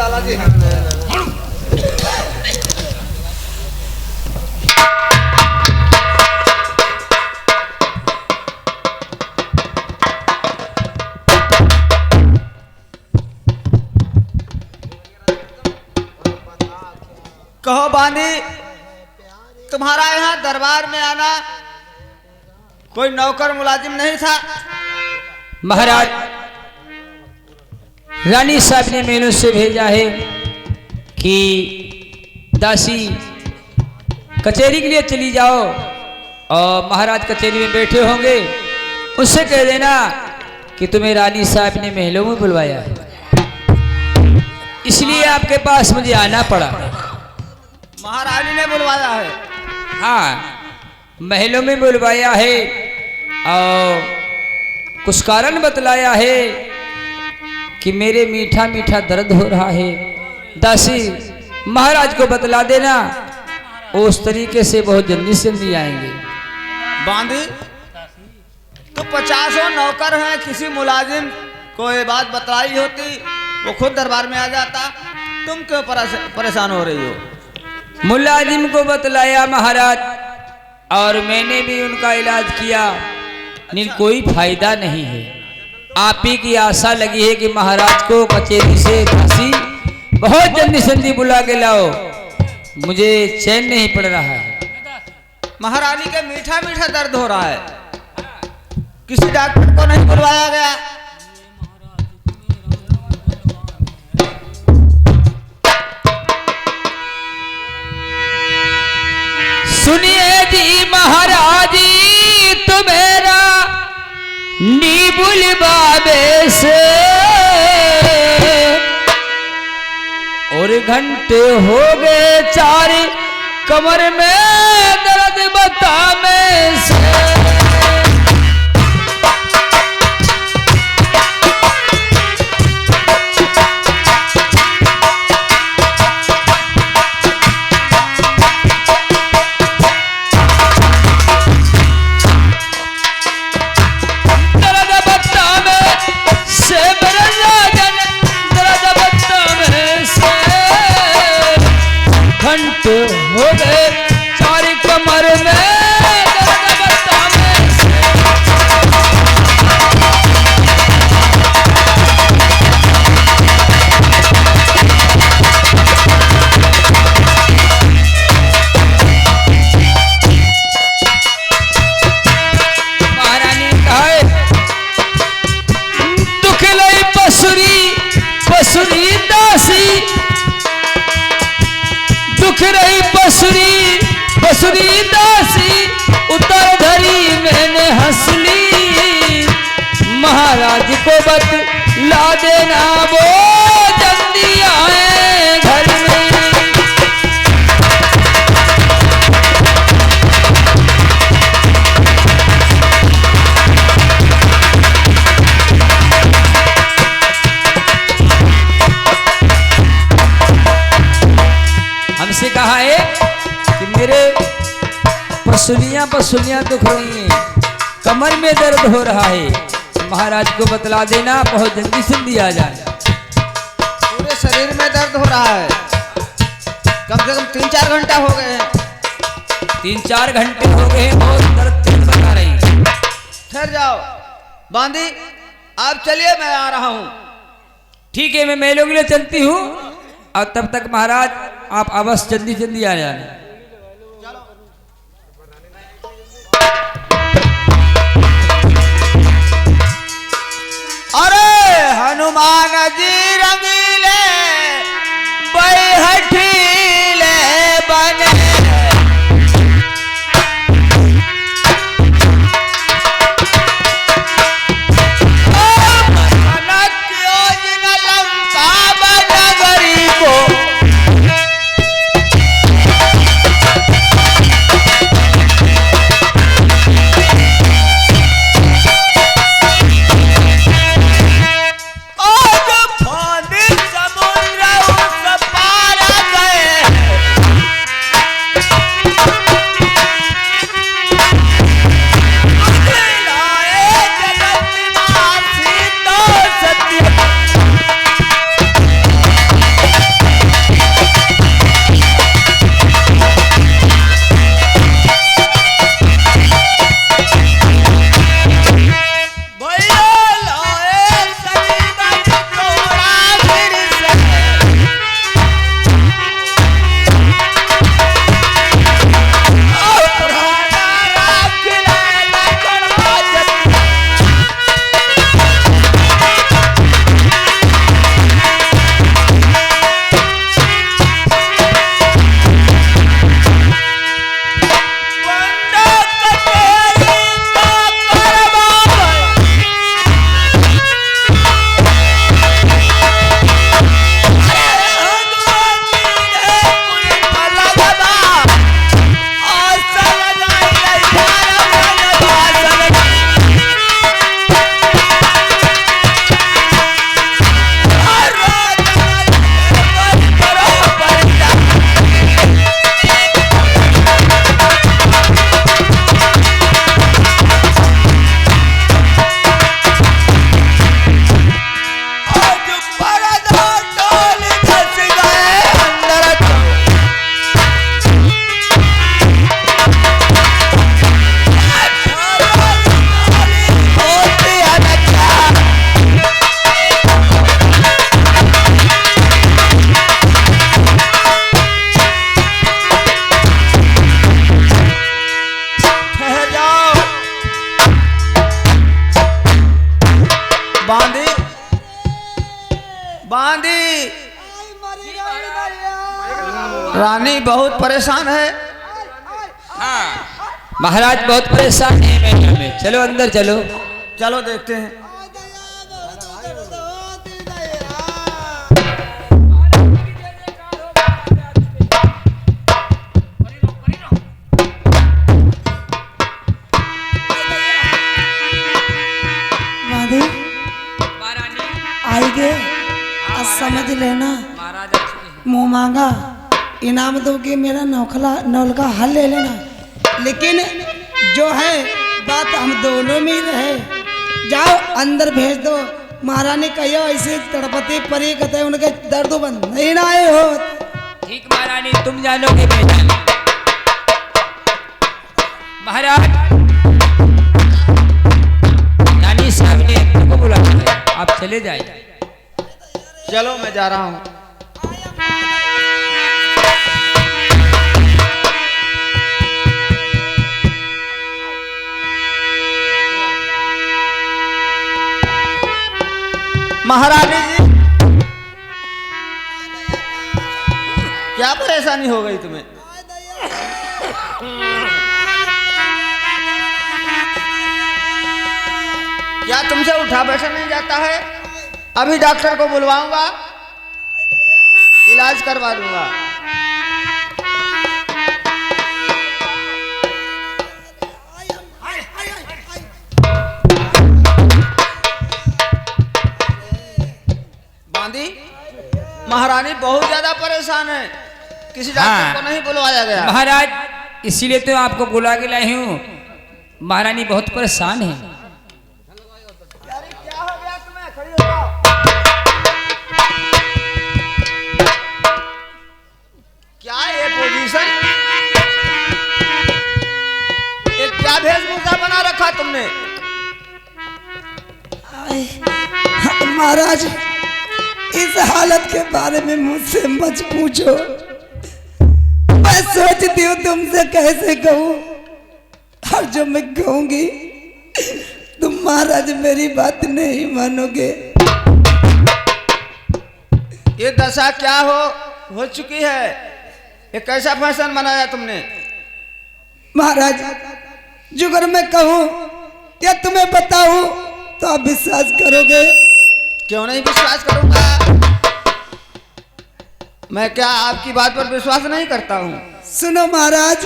लाला जी कहो बांदी, तुम्हारा यहाँ दरबार में आना कोई नौकर मुलाजिम नहीं था? महाराज, रानी साहब ने मेनू से भेजा है कि दासी कचहरी के लिए चली जाओ और महाराज कचहरी में बैठे होंगे, उससे कह देना कि तुम्हें रानी साहब ने महलों में बुलवाया है, इसलिए आपके पास मुझे आना पड़ा। महारानी ने बुलवाया है? हाँ, महलों में बुलवाया है और कुछ कारण बतलाया है कि मेरे मीठा मीठा दर्द हो रहा है। दासी, महाराज को बतला देना, उस तरीके से बहुत जल्दी से नहीं आएंगे। बांदी, तो 50 नौकर हैं, किसी मुलाजिम को ये बात बतलाई होती वो खुद दरबार में आ जाता, तुम क्यों परेशान हो रही हो? मुलाजिम को बतलाया महाराज, और मैंने भी उनका इलाज किया, लेकिन कोई फायदा नहीं है। आप ही की आशा लगी है कि महाराज को कचहरी से दासी बहुत जल्दी जल्दी बुला के लाओ, मुझे चैन नहीं पड़ रहा है। महारानी के मीठा मीठा दर्द हो रहा है, किसी डॉक्टर को नहीं बुलवाया गया? सुनिए जी महाराज, तुम्हारा नी बुलवावे से और घंटे हो गए 4, कमर में दर्द बतावे से। हो गए 4, कमर में दर्द बतावे से। महारानी कहा है, दुख लई पसुरी पसुरी दासी, दुख रही बसुरी बसुरी दासी, उतर धरी मैंने हंसली, महाराज को बतला देना वो जल्दी आए घर में। हमसे कहा है कि मेरे पसुलियां दुख रही हैं, कमर में दर्द हो रहा है, महाराज को बतला देना बहुत जल्दी जल्दी आ जाए। पूरे शरीर में दर्द हो रहा है, कम से कम 3-4 घंटा हो गए हैं। 3-4 घंटे हो गए हैं, बहुत दर्द तेज बता रही है। ठहर जाओ बांदी, आप चलिए, मैं आ रहा हूँ। ठीक है, मैं मेलों के लिए चलती हूँ, और तब तक महाराज आप अवश्य जल्दी जल्दी आ जाना। अरे हनुमान जी रंगीले बैहठीले बने, लंका बनगरी को आज फांदी रानी बहुत परेशान है। महाराज बहुत परेशान है महल में। चलो अंदर चलो। चलो देखते हैं। आएगे आज समझ लेना, मुंह मांगा इनाम दोगे, मेरा नौल का हल ले लेना। लेकिन जो है बात हम दोनों में ही रहे। जाओ अंदर भेज दो। महारानी कहियो ऐसे तड़पती परी कहते उनके दर्द बंद नहीं ना आए हो। ठीक महारानी, तुम जानोगे मैं जानू। महाराज रानी साहब ने तुमको बुलाया है, आप चले जाइए। चलो मैं जा रहा हूँ। महारानी जी, क्या परेशानी हो गई तुम्हें? क्या तुमसे उठा बैठा नहीं जाता है? अभी डॉक्टर को बुलवाऊंगा, इलाज करवा दूंगा। बांदी, महारानी बहुत ज्यादा परेशान है, किसी डॉक्टर को नहीं बुलवाया गया। महाराज इसीलिए तो आपको बुला के लाई हूँ। महारानी बहुत परेशान है। क्या हो गया तुम्हें? खड़ी हो जाओ। क्या ये पोजीशन, ये क्या वेशभूषा बना रखा तुमने? महाराज इस हालत के बारे में मुझसे मत पूछो। मैं सोचती हूँ तुमसे कैसे कहूँ, और जो मैं कहूंगी तुम महाराज मेरी बात नहीं मानोगे। ये दशा क्या हो चुकी है? ये कैसा फैशन बनाया तुमने? महाराज जो अगर मैं कहूँ या तुम्हें बताऊं तो आप विश्वास करोगे? क्यों नहीं विश्वास करूंगा? मैं क्या आपकी बात पर विश्वास नहीं करता हूँ? सुनो महाराज।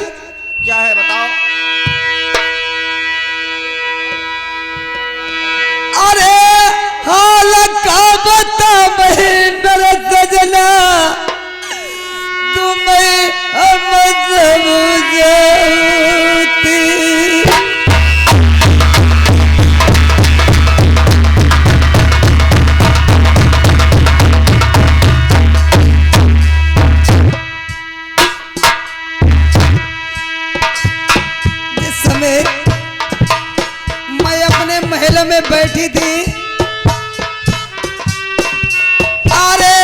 क्या है बताओ। अरे हाल का बता महेंद्र सजना, तुम्हें हम समझती। मैं अपने महल में बैठी थी, अरे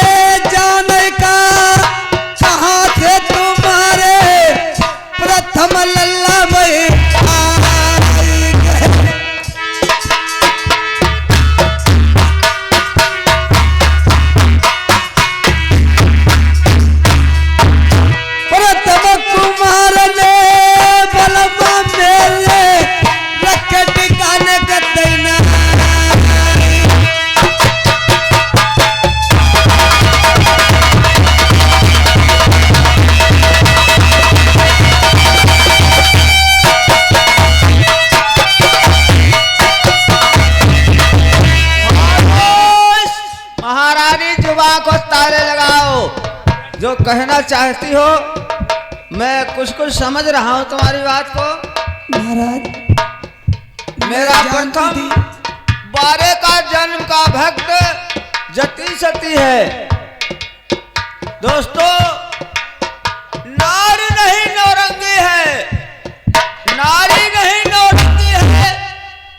जाने का कहाँ थे तुम्हारे प्रथम लल्ला भाई आई गए। प्रथम कुमार ने बलमा मेरे रखे टिकाने का देना। महारानी जुबान को ताले लगाओ। जो कहना चाहती हो मैं कुछ कुछ समझ रहा हूँ तुम्हारी बात को। महाराज मेरा प्रथम बारे का जन्म का भक्त जति सती है। दोस्तों, नारी नहीं नौरंगी है, नारी नहीं नौरंगी है।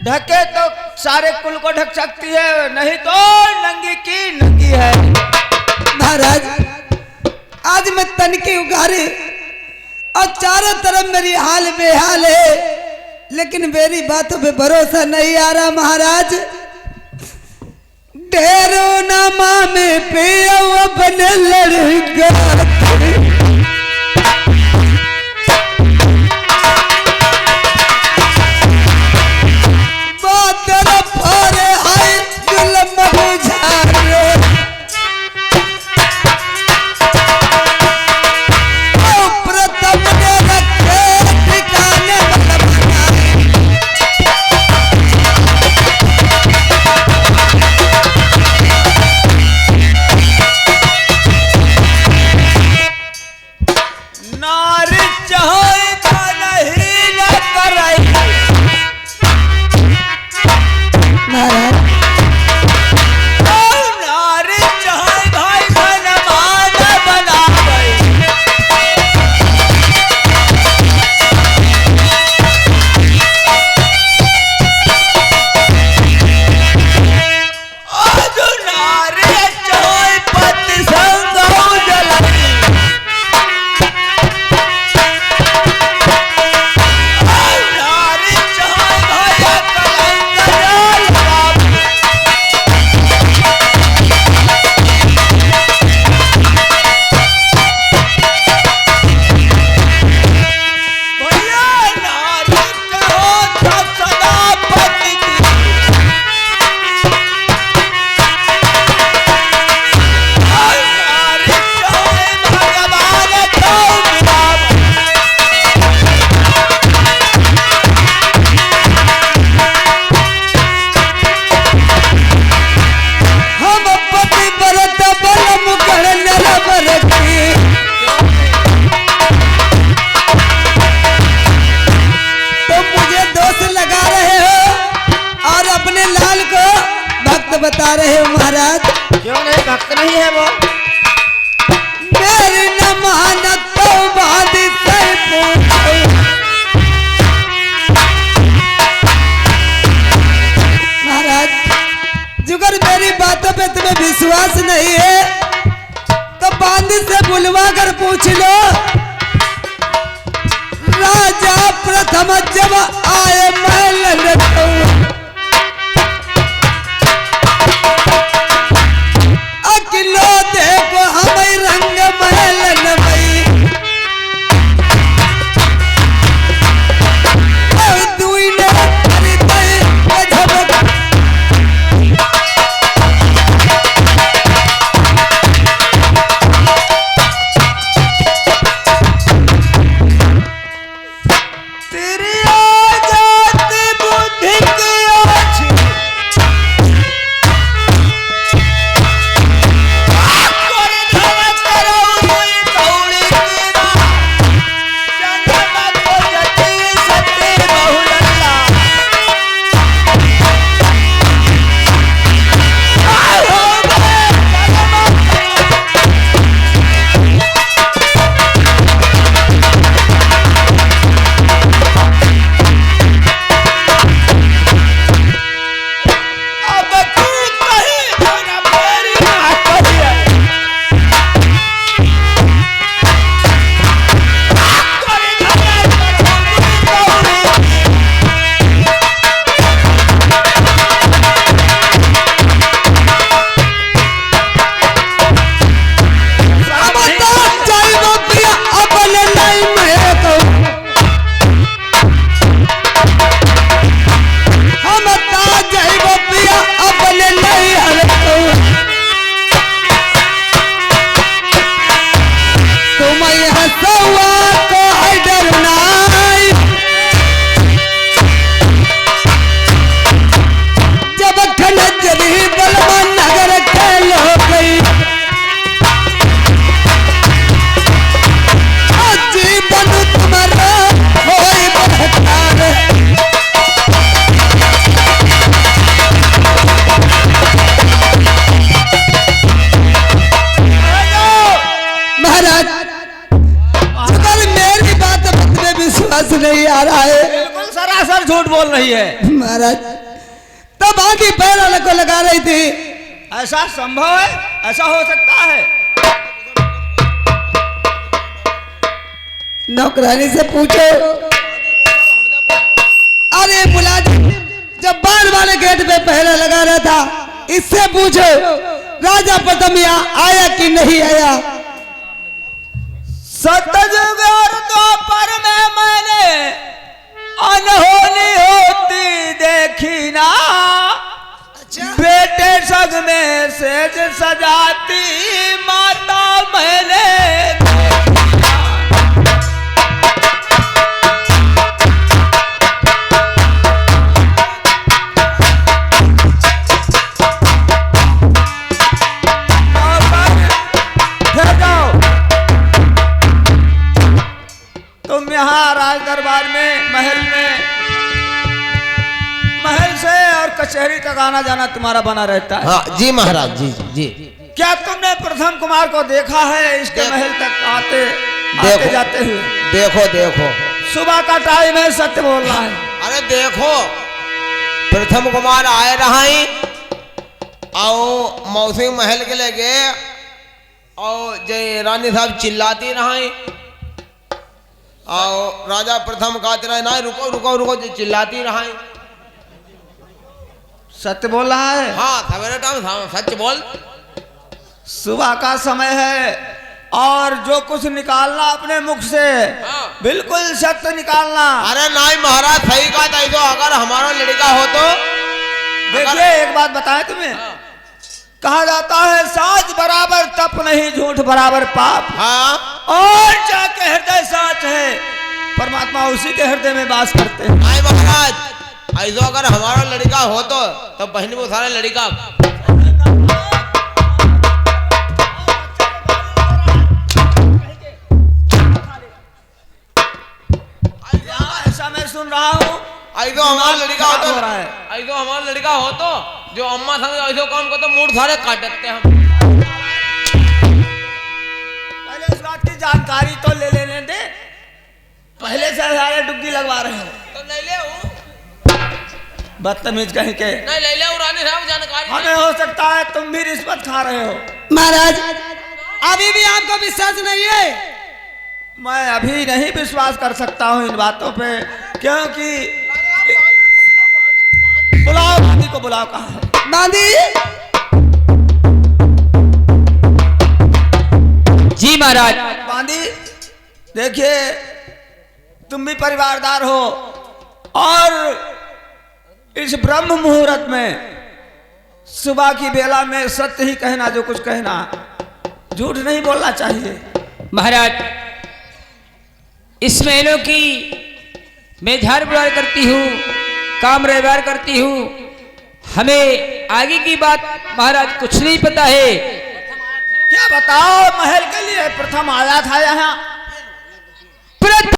ढके तो सारे कुल को ढक सकती है, नहीं तो नंगी की नंगी है। महाराज आज मैं तन की उगारे और चारों तरफ मेरी हाल बेहाल है, लेकिन मेरी बातों पे भरोसा नहीं आ रहा। महाराज ढेरों नामा में पिया बने लड़का चाहे का नहीं न करई महाराज नारी चाहे भाई धनवान बनावे आज नारी चाहे पति संग जलाई नारी चाहे भाई कलंक लगावे भैया नारी कहो तो सदा पति की और नारी चाहे भगवान को मिलावे हम पति बरत बल मुकर नर बरती तो मुझे दोष लगा रहे हो और अपने लाल को भक्त बता रहे हो महाराज। क्यों नहीं, भक्त नहीं है वो? मेरी न मानत तो बात सही पूछो महाराज। जुगर मेरी बातों पे तुम्हें विश्वास नहीं है तो बांदी से बुलवा कर पूछ लो। राजा प्रथम जब आए महल रखो अकिलो देखो हमें रंग महल नमई दुई ने खरीदई गजब तेरी आजादी बुद्धि की अच्छी कर धन करो हुई कौड़ी की माँ चंद्रमा को जती सती बहुलल्ला हो अब तू कहीं धन मेरी ना करिए कर धन करो हुई कौड़ी अब तो जाइबो पिया अपने नहीं मैं तो हम ता जाइबो पिया अपने नहीं हरे तो तुम हंसवा को है डर नहीं जब खनजरी बलवा नगर के लोग गई जीवन तुम्हारा होई बहकार महाराज अगर मेरी बात में विश्वास नहीं आ रहा है बिल्कुल सरासर झूठ बोल रही है। महाराज तब आगे पैर को लगा रही थी। ऐसा संभव है? ऐसा हो सकता है? नौकरानी से पूछो। अरे मुलाजिम जब बाढ़ वाले गेट पे पहरा लगा रहा था इससे पूछो राजा प्रथम यहाँ आया कि नहीं आया। सतयुग और द्वापर में मैंने अनहोनी होती देखी ना बेटे सग में सेज सजाती माता मैंने तुम यहाँ राज दरबार में महल से और कचहरी तक आना जाना तुम्हारा बना रहता है। हाँ जी महाराज जी जी। क्या तुमने प्रथम कुमार को देखा है इसके महल तक आते जाते हुए? देखो देखो, सुबह का टाइम है, सत्य बोल रहा है। अरे देखो, प्रथम कुमार आए रहा और मौसी महल के लगे और जय रानी साहब चिल्लाती रही और राजा प्रथम कहते रहे ना रुको रुको रुको, जो चिल्लाती रही। सत्य बोल रहा है? हाँ सवेरे टाइम सच बोल। सुबह का समय है और जो कुछ निकालना अपने मुख से बिल्कुल सत्य निकालना। अरे नहीं महाराज, सही कहा था। तो अगर हमारा लड़का हो तो देखिए, एक बात बताएं तुम्हें, कहा जाता है साच बराबर तप नहीं, झूठ बराबर पाप। हाँ, और जाके हृदय साच है, परमात्मा उसी के हृदय में वास करते हैं। नहीं महाराज, ऐसा अगर हमारा लड़का हो तो बहन वो सारा लड़का ऐसा मैं सुन रहा हूँ। ऐसा हमारा लड़का हो तो हो रहा है। ऐसा हमारा लड़का हो तो जो अम्मा संग ऐसा काम को तो मूड सारे काट देते हम। पहले इस बात की जानकारी तो ले लेने दे, पहले से सारे डुबकी लगवा रहे हो। तो ले ले बदतमीज कहीं के। नहीं ले ले रानी साहब जानकारी। हमें हो सकता है तुम भी रिश्वत खा रहे हो। महाराज अभी भी आपको विश्वास नहीं है? मैं अभी नहीं विश्वास कर सकता हूँ इन बातों पे, क्योंकि बुलाओ बांदी को, बुलाओ। कहाँ है बांदी? जी महाराज। बांदी, देखिए तुम भी परिवारदार हो और इस ब्रह्म मुहूर्त में सुबह की बेला में सत्य ही कहना, जो कुछ कहना, झूठ नहीं बोलना चाहिए। महाराज, इस महलों की मैं झाड़ बुराई करती हूँ, काम व्यवहार करती हूँ, हमें आगे की बात महाराज कुछ नहीं पता है। क्या बताओ, महल के लिए प्रथम आया था यहाँ।